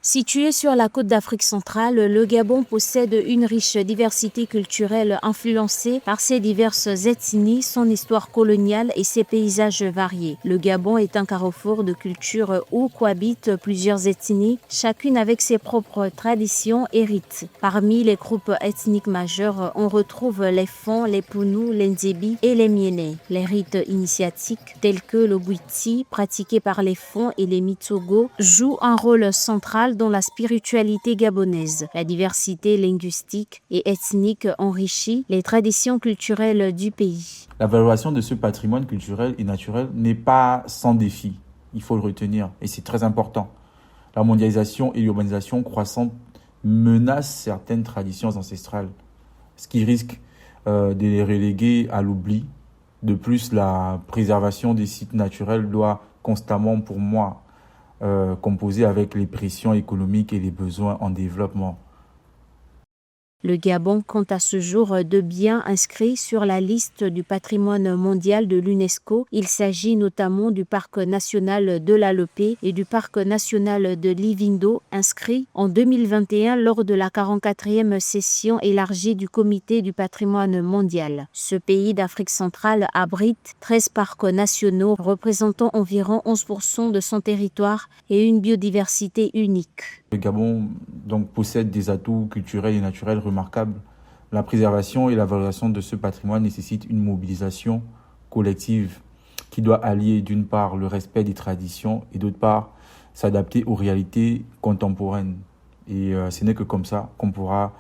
Situé sur la côte d'Afrique centrale, le Gabon possède une riche diversité culturelle influencée par ses diverses ethnies, son histoire coloniale et ses paysages variés. Le Gabon est un carrefour de cultures où cohabitent plusieurs ethnies, chacune avec ses propres traditions et rites. Parmi les groupes ethniques majeurs, on retrouve les Fon, les Pounou, les Ndébi et les Miéné. Les rites initiatiques tels que le Bwiti, pratiqué par les Fon et les Mitsogo, jouent un rôle central dans la spiritualité gabonaise. La diversité linguistique et ethnique enrichit les traditions culturelles du pays. La valorisation de ce patrimoine culturel et naturel n'est pas sans défi, il faut le retenir, et c'est très important. La mondialisation et l'urbanisation croissante menacent certaines traditions ancestrales, ce qui risque de les reléguer à l'oubli. De plus, la préservation des sites naturels doit constamment, pour moi, composer avec les pressions économiques et les besoins en développement. Le Gabon compte à ce jour 2 biens inscrits sur la liste du patrimoine mondial de l'UNESCO. Il s'agit notamment du parc national de l'Alopé et du parc national de Livindo, inscrits en 2021 lors de la 44e session élargie du Comité du patrimoine mondial. Ce pays d'Afrique centrale abrite 13 parcs nationaux représentant environ 11% de son territoire et une biodiversité unique. Le Gabon possède des atouts culturels et naturels remarquables. La préservation et la valorisation de ce patrimoine nécessitent une mobilisation collective qui doit allier d'une part le respect des traditions et d'autre part s'adapter aux réalités contemporaines. Et ce n'est que comme ça qu'on pourra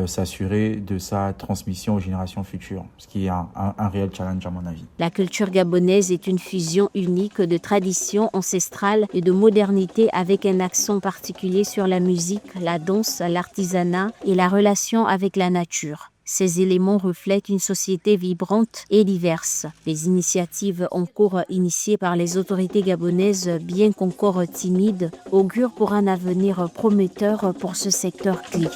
s'assurer de sa transmission aux générations futures, ce qui est un réel challenge à mon avis. La culture gabonaise est une fusion unique de traditions ancestrales et de modernité avec un accent particulier sur la musique, la danse, l'artisanat et la relation avec la nature. Ces éléments reflètent une société vibrante et diverse. Les initiatives en cours initiées par les autorités gabonaises, bien qu'encore timides, augurent pour un avenir prometteur pour ce secteur clé.